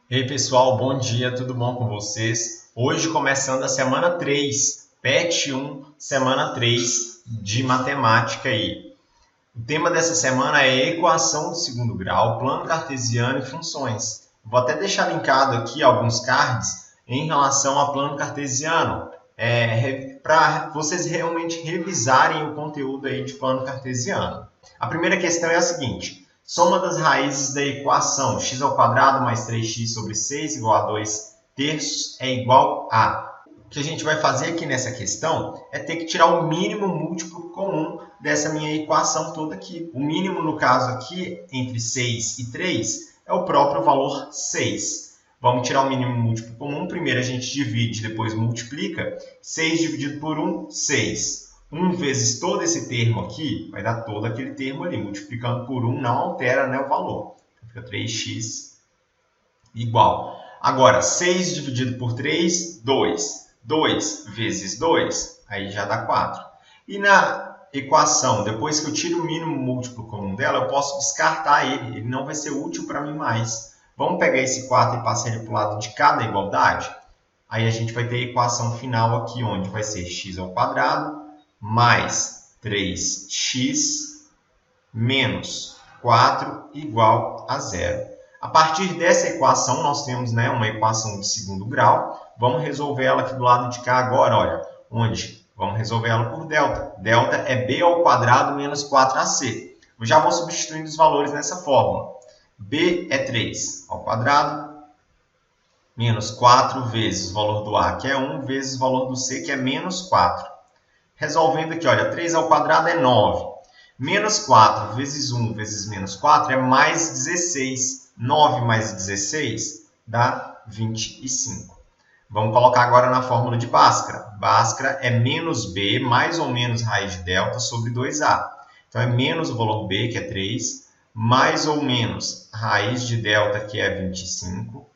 Ei pessoal, bom dia, tudo bom com vocês? Hoje começando a semana 3, PET 1, semana 3 de matemática aí. O tema dessa semana é equação de segundo grau, plano cartesiano e funções. Vou até deixar linkado aqui alguns cards em relação a plano cartesiano, para vocês realmente revisarem o conteúdo aí de plano cartesiano. A primeira questão é a seguinte: soma das raízes da equação x² mais 3x sobre 6 igual a 2 terços é igual a... O que a gente vai fazer aqui nessa questão é ter que tirar o mínimo múltiplo comum dessa minha equação toda aqui. O mínimo, no caso aqui, entre 6 e 3, é o próprio valor 6. Vamos tirar o mínimo múltiplo comum. Primeiro a gente divide, depois multiplica. 6 dividido por 1, 6. 1 vezes todo esse termo aqui, vai dar todo aquele termo ali. Multiplicando por 1 não altera, né, o valor. Fica 3x igual. Agora, 6 dividido por 3, 2. 2 vezes 2, aí já dá 4. E na equação, depois que eu tiro o mínimo múltiplo comum dela, eu posso descartar ele. Ele não vai ser útil para mim mais. Vamos pegar esse 4 e passar ele para o lado de cada igualdade? Aí a gente vai ter a equação final aqui, onde vai ser x² mais 3x menos 4 igual a 0. A partir dessa equação, nós temos, né, uma equação de segundo grau. Vamos resolver ela aqui do lado de cá agora, olha. Onde? Vamos resolver ela por delta. Delta é b² menos 4ac. Eu já vou substituindo os valores nessa fórmula. b é 3² menos 4 vezes o valor do a, que é 1, vezes o valor do c, que é menos 4. Resolvendo aqui, olha, 3² é 9. Menos 4 vezes 1 vezes menos 4 é mais 16. 9 mais 16 dá 25. Vamos colocar agora na fórmula de Bhaskara. Bhaskara é menos b mais ou menos raiz de delta sobre 2a. Então, é menos o valor b, que é 3, mais ou menos raiz de delta, que é 25,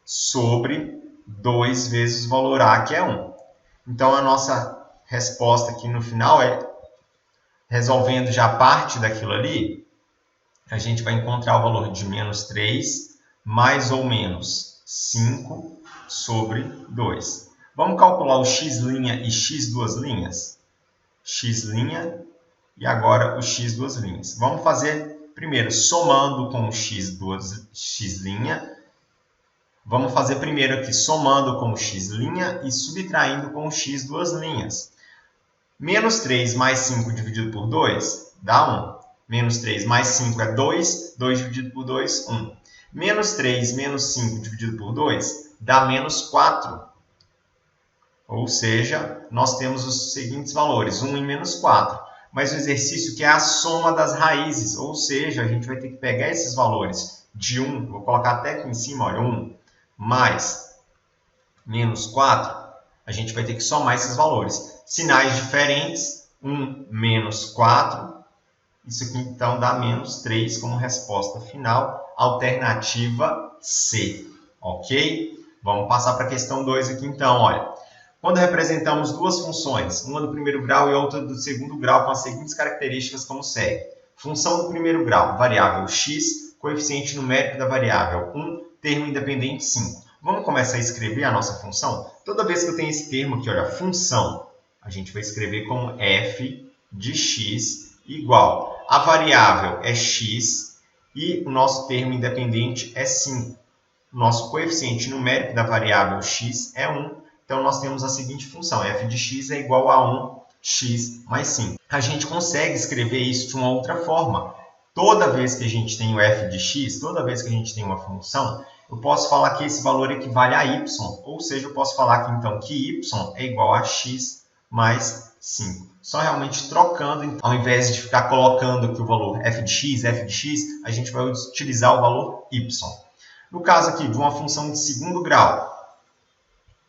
sobre 2 vezes o valor a, que é 1. Então, a nossa resposta aqui no final é, resolvendo já parte daquilo ali, a gente vai encontrar o valor de menos 3 mais ou menos 5 sobre 2. Vamos calcular o x' e x duas linhas? X' e agora o x duas linhas. Vamos fazer primeiro somando com o x'. Vamos fazer primeiro aqui somando com o x' e subtraindo com o x duas linhas. Menos 3 mais 5 dividido por 2 dá 1. Menos 3 mais 5 é 2. 2 dividido por 2, 1. Menos 3 menos 5 dividido por 2 dá menos 4. Ou seja, nós temos os seguintes valores, 1 e menos 4. Mas o exercício que é a soma das raízes, ou seja, a gente vai ter que pegar esses valores de 1, vou colocar até aqui em cima, olha, 1 mais menos 4, a gente vai ter que somar esses valores. Sinais diferentes, 1 menos 4, isso aqui então dá menos 3 como resposta final, alternativa C, ok? Vamos passar para a questão 2 aqui então, olha. Quando representamos duas funções, uma do primeiro grau e outra do segundo grau, com as seguintes características como segue. Função do primeiro grau, variável x, coeficiente numérico da variável 1, termo independente 5. Vamos começar a escrever a nossa função? Toda vez que eu tenho esse termo aqui, olha, função, a gente vai escrever como f de x igual. A variável é x e o nosso termo independente é 5. O nosso coeficiente numérico da variável x é 1. Então, nós temos a seguinte função, f de x é igual a 1x mais 5. A gente consegue escrever isso de uma outra forma. Toda vez que a gente tem o f de x, toda vez que a gente tem uma função, eu posso falar que esse valor equivale a y. Ou seja, eu posso falar que, então, que y é igual a x mais 5. Só realmente trocando, ao invés de ficar colocando aqui o valor f de x, a gente vai utilizar o valor y. No caso aqui de uma função de segundo grau,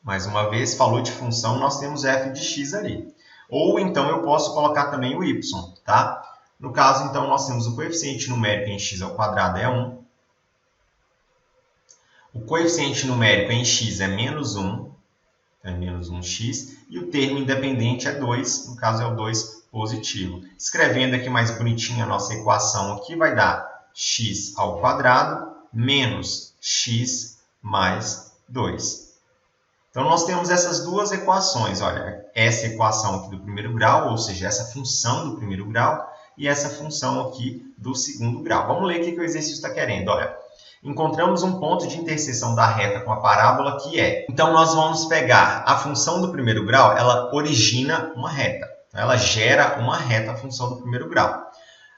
mais uma vez, falou de função, nós temos f de x ali. Ou então eu posso colocar também o y, tá? No caso, então, nós temos o coeficiente numérico em x² é 1. O coeficiente numérico em x é menos 1, então é menos 1x. E o termo independente é 2, no caso é o 2 positivo. Escrevendo aqui mais bonitinho a nossa equação aqui, vai dar x² menos x mais 2. Então, nós temos essas duas equações. Olha, essa equação aqui do primeiro grau, ou seja, essa função do primeiro grau, e essa função aqui do segundo grau. Vamos ler o que o exercício está querendo. Olha, encontramos um ponto de interseção da reta com a parábola que é. Então, nós vamos pegar a função do primeiro grau, ela origina uma reta. Ela gera uma reta, a função do primeiro grau.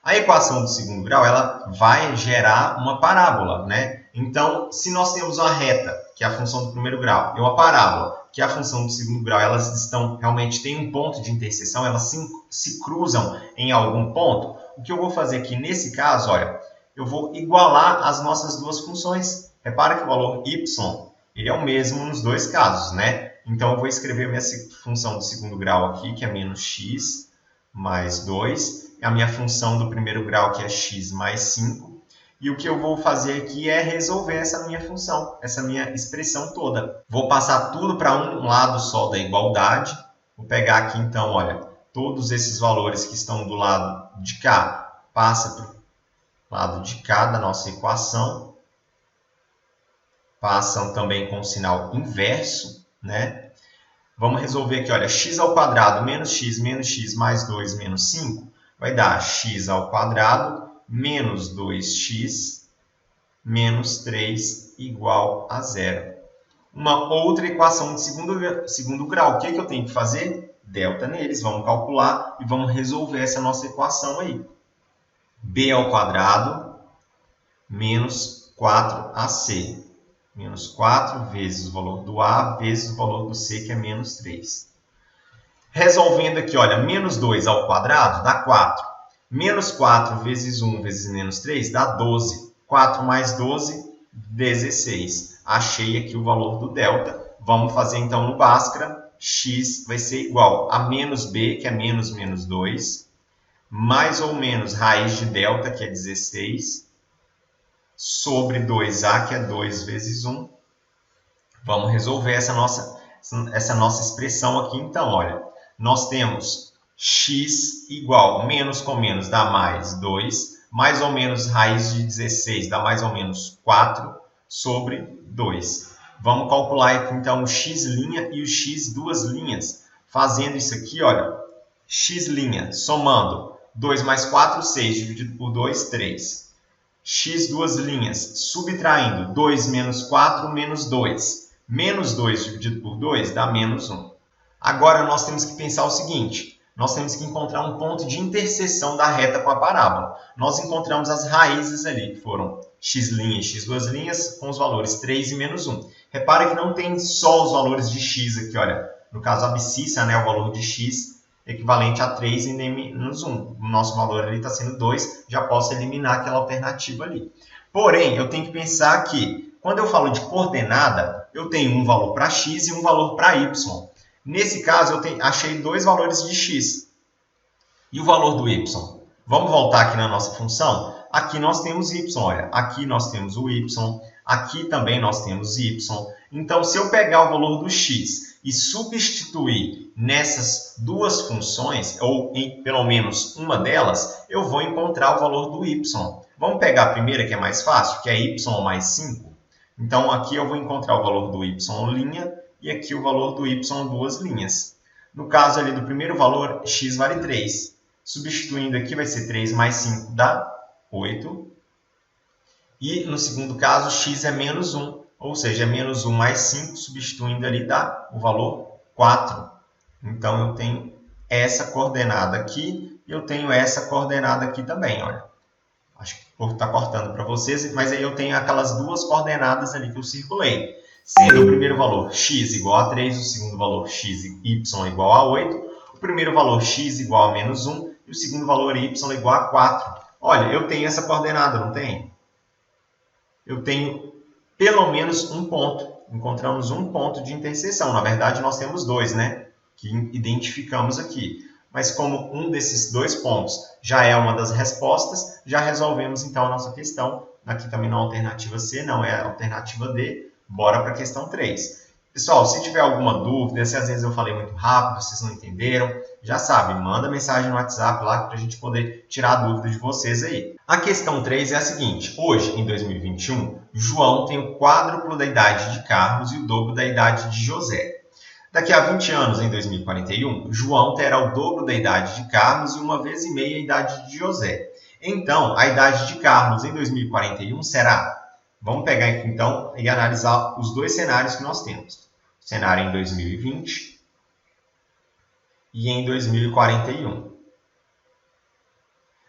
A equação do segundo grau, ela vai gerar uma parábola, né? Então, se nós temos uma reta, que é a função do primeiro grau, e uma parábola, que é a função do segundo grau, elas realmente têm um ponto de interseção, elas se cruzam em algum ponto. O que eu vou fazer aqui nesse caso, olha, eu vou igualar as nossas duas funções. Repara que o valor y, ele é o mesmo nos dois casos, né? Então, eu vou escrever minha função do segundo grau aqui, que é menos x mais 2. A minha função do primeiro grau, que é x mais 5. E o que eu vou fazer aqui é resolver essa minha função, essa minha expressão toda. Vou passar tudo para um lado só da igualdade. Vou pegar aqui, então, olha, todos esses valores que estão do lado de cá, passa para o lado de cá da nossa equação. Passam também com o sinal inverso, né? Vamos resolver aqui, olha, x ao quadrado menos x mais 2 menos 5 vai dar x ao quadrado menos 2x menos 3 igual a 0. Uma outra equação de segundo grau. O que eu tenho que fazer? Delta neles. Vamos calcular e vamos resolver essa nossa equação aí. b ao quadrado menos 4ac. Menos 4 vezes o valor do a vezes o valor do c, que é menos 3. Resolvendo aqui, olha, menos 2 ao quadrado dá 4. Menos 4 vezes 1 vezes menos 3 dá 12. 4 mais 12, 16. Achei aqui o valor do delta. Vamos fazer então no Bhaskara. X vai ser igual a menos b, que é menos 2, mais ou menos raiz de delta, que é 16, sobre 2a, que é 2 vezes 1. Vamos resolver essa nossa expressão aqui. Então, olha, nós temos x igual, menos com menos dá mais 2, mais ou menos raiz de 16 dá mais ou menos 4 sobre 2. Vamos calcular aqui, então, o x' e o x duas linhas. Fazendo isso aqui, olha, x' somando 2 mais 4, 6, dividido por 2, 3. X duas linhas, subtraindo 2 menos 4, menos 2. Menos 2 dividido por 2 dá menos 1. Agora, nós temos que pensar o seguinte. Nós temos que encontrar um ponto de interseção da reta com a parábola. Nós encontramos as raízes ali, que foram x' e x duas linhas, com os valores 3 e menos 1. Repara que não tem só os valores de x aqui, olha. No caso, a abscissa, né, o valor de x equivalente a 3 e menos 1. O nosso valor ali está sendo 2, já posso eliminar aquela alternativa ali. Porém, eu tenho que pensar que, quando eu falo de coordenada, eu tenho um valor para x e um valor para y. Nesse caso, eu achei dois valores de x. E o valor do y? Vamos voltar aqui na nossa função? Aqui nós temos y, olha. Aqui nós temos o y. Aqui também nós temos y. Então, se eu pegar o valor do x e substituir nessas duas funções, ou em pelo menos uma delas, eu vou encontrar o valor do y. Vamos pegar a primeira, que é mais fácil, que é y mais 5. Então, aqui eu vou encontrar o valor do y' e aqui o valor do y duas linhas. No caso ali do primeiro valor, x vale 3. Substituindo aqui vai ser 3 mais 5 dá 8. E no segundo caso, x é menos 1. Ou seja, é menos 1 mais 5, substituindo ali dá o valor 4. Então, eu tenho essa coordenada aqui e eu tenho essa coordenada aqui também, olha. Acho que está cortando para vocês, mas aí eu tenho aquelas duas coordenadas ali que eu circulei. Sendo o primeiro valor x igual a 3, o segundo valor x e y igual a 8, o primeiro valor x igual a menos 1 e o segundo valor y igual a 4. Olha, eu tenho essa coordenada, não tem? Eu tenho pelo menos um ponto. Encontramos um ponto de interseção. Na verdade, nós temos dois, né? Que identificamos aqui. Mas como um desses dois pontos já é uma das respostas, já resolvemos então a nossa questão. Aqui também não é a alternativa C, não é a alternativa D. Bora para a questão 3. Pessoal, se tiver alguma dúvida, se às vezes eu falei muito rápido, vocês não entenderam, já sabe, manda mensagem no WhatsApp lá para a gente poder tirar a dúvida de vocês aí. A questão 3 é a seguinte: hoje, em 2021, João tem o quádruplo da idade de Carlos e o dobro da idade de José. Daqui a 20 anos, em 2041, João terá o dobro da idade de Carlos e 1,5 vezes a idade de José. Então, a idade de Carlos em 2041 será... Vamos pegar aqui, então, e analisar os dois cenários que nós temos. O cenário em 2020 e em 2041.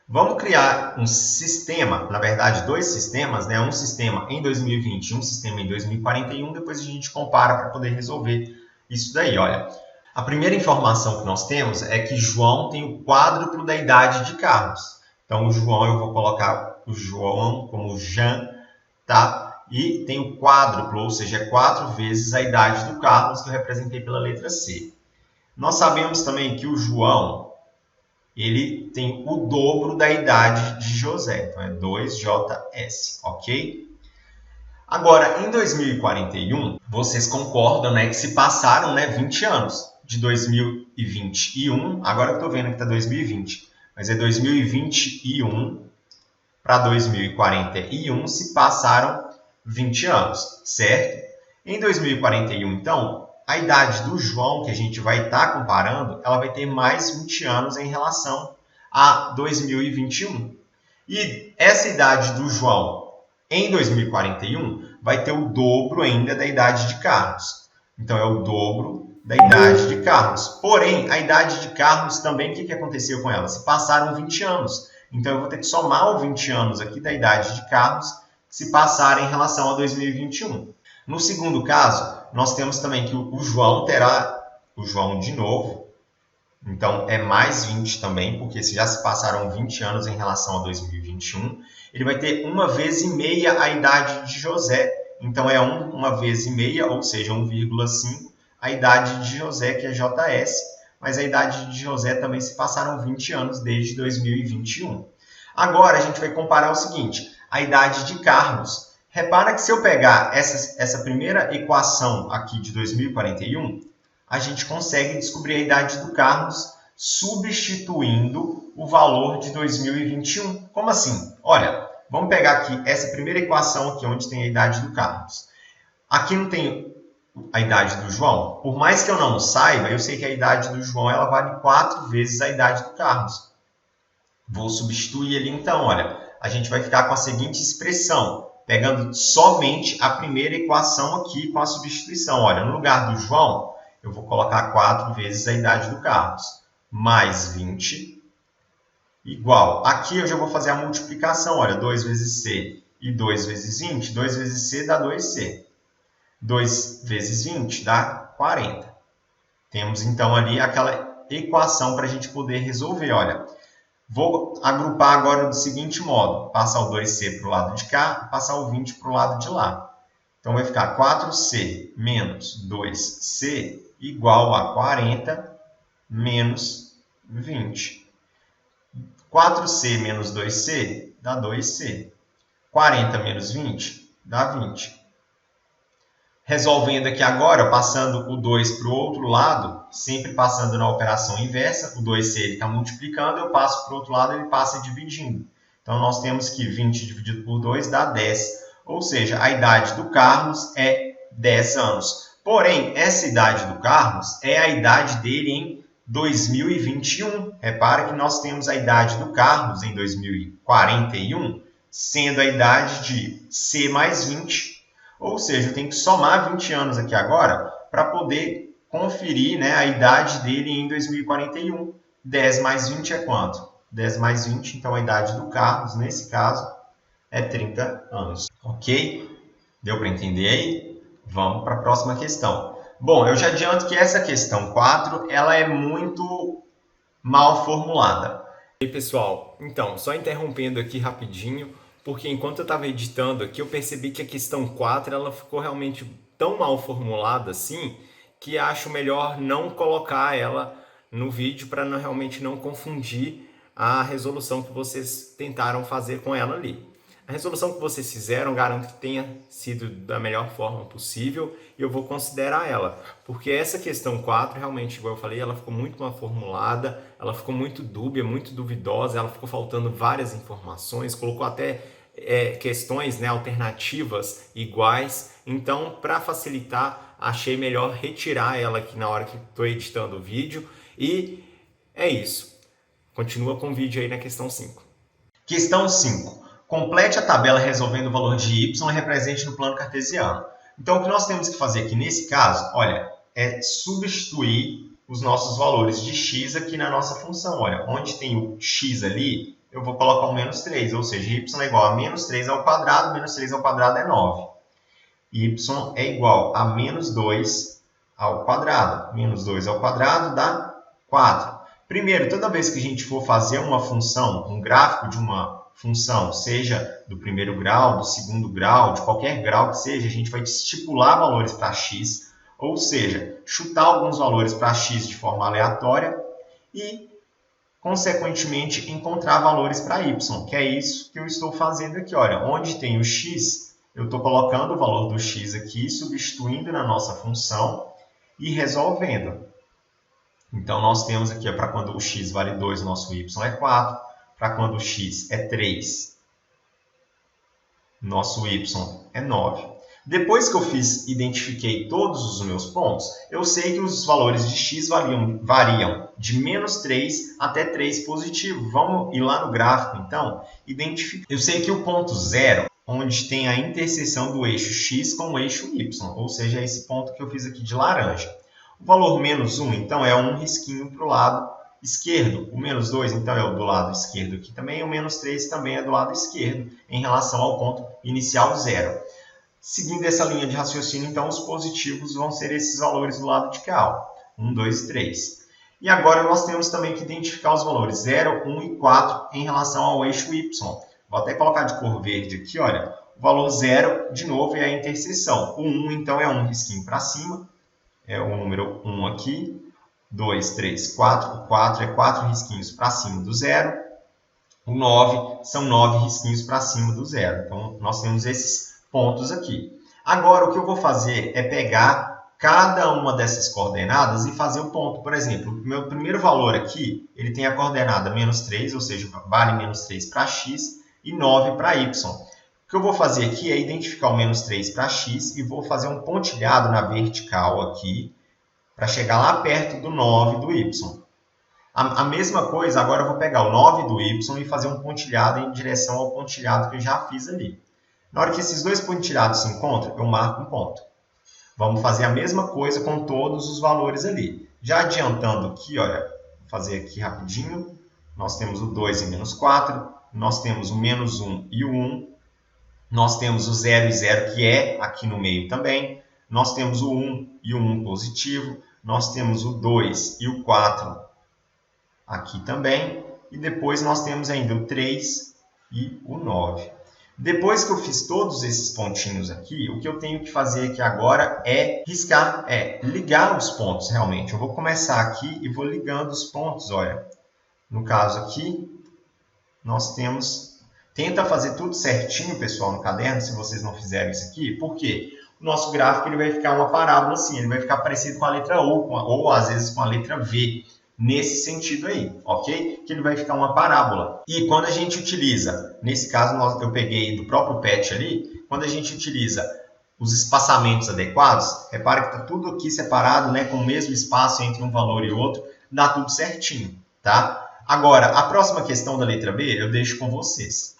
Vamos criar um sistema, na verdade, dois sistemas, né? Um sistema em 2020 e um sistema em 2041. Depois a gente compara para poder resolver isso daí. Olha, a primeira informação que nós temos é que João tem o quádruplo da idade de Carlos. Então, o João, eu vou colocar o João como Jean, tá? E tem o quádruplo, ou seja, 4 vezes a idade do Carlos, que eu representei pela letra C. Nós sabemos também que o João, ele tem o dobro da idade de José, então é 2JS, ok? Agora, em 2041, vocês concordam, né, que se passaram, né, 20 anos de 2021, agora eu estou vendo que está 2020, mas é 2021 para 2041 se passaram 20 anos, certo? Em 2041, então, a idade do João, que a gente vai estar comparando, ela vai ter mais 20 anos em relação a 2021. E essa idade do João em 2041 vai ter o dobro ainda da idade de Carlos. Então, é o dobro da idade de Carlos. Porém, a idade de Carlos também, o que aconteceu com ela? Se passaram 20 anos. Então, eu vou ter que somar os 20 anos aqui da idade de Carlos se passarem em relação a 2021. No segundo caso, nós temos também que o João terá, o João de novo, então é mais 20 também, porque já se passaram 20 anos em relação a 2021. Ele vai ter 1,5 vezes a idade de José, então é 1,5 vezes, ou seja, 1,5 a idade de José, que é JS, mas a idade de José também se passaram 20 anos desde 2021. Agora a gente vai comparar o seguinte, a idade de Carlos. Repara que se eu pegar essa primeira equação aqui de 2041, a gente consegue descobrir a idade do Carlos substituindo o valor de 2021. Como assim? Olha, vamos pegar aqui essa primeira equação aqui, onde tem a idade do Carlos. Aqui não tem a idade do João. Por mais que eu não saiba, eu sei que a idade do João ela vale 4 vezes a idade do Carlos. Vou substituir ele então, olha. A gente vai ficar com a seguinte expressão, pegando somente a primeira equação aqui com a substituição. Olha, no lugar do João, eu vou colocar 4 vezes a idade do Carlos, mais 20, igual. Aqui eu já vou fazer a multiplicação, olha, 2 vezes C e 2 vezes 20, 2 vezes C dá 2C. 2 vezes 20 dá 40. Temos então ali aquela equação para a gente poder resolver, olha. Vou agrupar agora do seguinte modo, passar o 2C para o lado de cá, passar o 20 para o lado de lá. Então, vai ficar 4C menos 2C igual a 40 menos 20. 4C menos 2C dá 2C. 40 menos 20 dá 20. Resolvendo aqui agora, passando o 2 para o outro lado, sempre passando na operação inversa, o 2C está multiplicando, eu passo para o outro lado, ele passa dividindo. Então, nós temos que 20 dividido por 2 dá 10. Ou seja, a idade do Carlos é 10 anos. Porém, essa idade do Carlos é a idade dele em 2021. Repara que nós temos a idade do Carlos em 2041, sendo a idade de C mais 20. Ou seja, eu tenho que somar 20 anos aqui agora para poder conferir, né, a idade dele em 2041. 10 mais 20 é quanto? 10 mais 20, então a idade do Carlos, nesse caso, é 30 anos. Ok? Deu para entender aí? Vamos para a próxima questão. Bom, eu já adianto que essa questão 4, ela é muito mal formulada. E aí, pessoal, então, só interrompendo aqui rapidinho, porque enquanto eu estava editando aqui, eu percebi que a questão 4 ela ficou realmente tão mal formulada assim, que acho melhor não colocar ela no vídeo para realmente não confundir a resolução que vocês tentaram fazer com ela ali. A resolução que vocês fizeram, garanto que tenha sido da melhor forma possível e eu vou considerar ela, porque essa questão 4, realmente, igual eu falei, ela ficou muito mal formulada, ela ficou muito dúbia, muito duvidosa, ela ficou faltando várias informações, colocou até questões, né, alternativas iguais. Então, para facilitar, achei melhor retirar ela aqui na hora que estou editando o vídeo. E é isso. Continua com o vídeo aí na questão 5. Questão 5. Complete a tabela resolvendo o valor de y e represente no plano cartesiano. Então, o que nós temos que fazer aqui nesse caso, olha, é substituir os nossos valores de x aqui na nossa função. Olha, onde tem o x ali, eu vou colocar o menos 3, ou seja, y é igual a menos 3 ao quadrado, menos 3 ao quadrado é 9. Y é igual a menos 2 ao quadrado. Menos 2 ao quadrado dá 4. Primeiro, toda vez que a gente for fazer uma função, um gráfico de uma função, seja do primeiro grau, do segundo grau, de qualquer grau que seja, a gente vai estipular valores para x, ou seja, chutar alguns valores para x de forma aleatória e, consequentemente, encontrar valores para y, que é isso que eu estou fazendo aqui. Olha, onde tem o x, eu estou colocando o valor do x aqui, substituindo na nossa função e resolvendo. Então, nós temos aqui, para quando o x vale 2, o nosso y é 4. Para quando o x é 3, nosso y é 9. Depois que eu identifiquei todos os meus pontos, eu sei que os valores de x variam de menos 3 até 3 positivo. Vamos ir lá no gráfico, então, identificar. Eu sei que o ponto 0, onde tem a interseção do eixo x com o eixo y, ou seja, esse ponto que eu fiz aqui de laranja. O valor menos 1, então, é um risquinho para o lado esquerdo. O menos 2, então, é o do lado esquerdo aqui também. O menos 3 também é do lado esquerdo, em relação ao ponto inicial 0. Seguindo essa linha de raciocínio, então, os positivos vão ser esses valores do lado de cá. 1, 2 e 3. E agora nós temos também que identificar os valores 0, 1 e 4 em relação ao eixo y. Vou até colocar de cor verde aqui, olha. O valor 0, de novo, é a interseção. O 1, então, é um risquinho para cima. É o número 1 aqui. 2, 3, 4. O 4 é 4 risquinhos para cima do 0. O 9 são 9 risquinhos para cima do 0. Então, nós temos esses pontos aqui. Agora, o que eu vou fazer é pegar cada uma dessas coordenadas e fazer o ponto. Por exemplo, o meu primeiro valor aqui, ele tem a coordenada menos 3, ou seja, vale menos 3 para x e 9 para y. O que eu vou fazer aqui é identificar o menos 3 para x e vou fazer um pontilhado na vertical aqui, para chegar lá perto do 9 do y. A mesma coisa, agora eu vou pegar o 9 do y e fazer um pontilhado em direção ao pontilhado que eu já fiz ali. Na hora que esses dois pontilhados se encontram, eu marco um ponto. Vamos fazer a mesma coisa com todos os valores ali. Já adiantando aqui, olha, vou fazer aqui rapidinho. Nós temos o 2 e menos 4. Nós temos o menos 1 e o 1. Nós temos o 0 e 0, que é aqui no meio também. Nós temos o 1 e o 1 positivo. Nós temos o 2 e o 4 aqui também. E depois nós temos ainda o 3 e o 9. Depois que eu fiz todos esses pontinhos aqui, o que eu tenho que fazer aqui agora é riscar, ligar os pontos realmente. Eu vou começar aqui e vou ligando os pontos, olha. No caso aqui, nós temos... Tenta fazer tudo certinho, pessoal, no caderno, se vocês não fizerem isso aqui. Por quê? O nosso gráfico ele vai ficar uma parábola assim, ele vai ficar parecido com a letra O, ou às vezes com a letra V, nesse sentido aí, ok? Que ele vai ficar uma parábola. E quando a gente utiliza, nesse caso eu peguei do próprio PET ali, quando a gente utiliza os espaçamentos adequados, repara que está tudo aqui separado, né, com o mesmo espaço entre um valor e outro, dá tudo certinho, tá? Agora, a próxima questão da letra B eu deixo com vocês.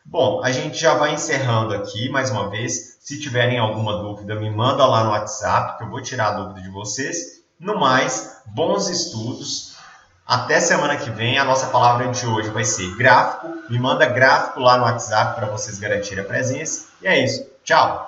Bom, a gente já vai encerrando aqui, mais uma vez. Se tiverem alguma dúvida, me manda lá no WhatsApp, que eu vou tirar a dúvida de vocês. No mais, bons estudos. Até semana que vem. A nossa palavra de hoje vai ser gráfico. Me manda gráfico lá no WhatsApp para vocês garantirem a presença. E é isso. Tchau!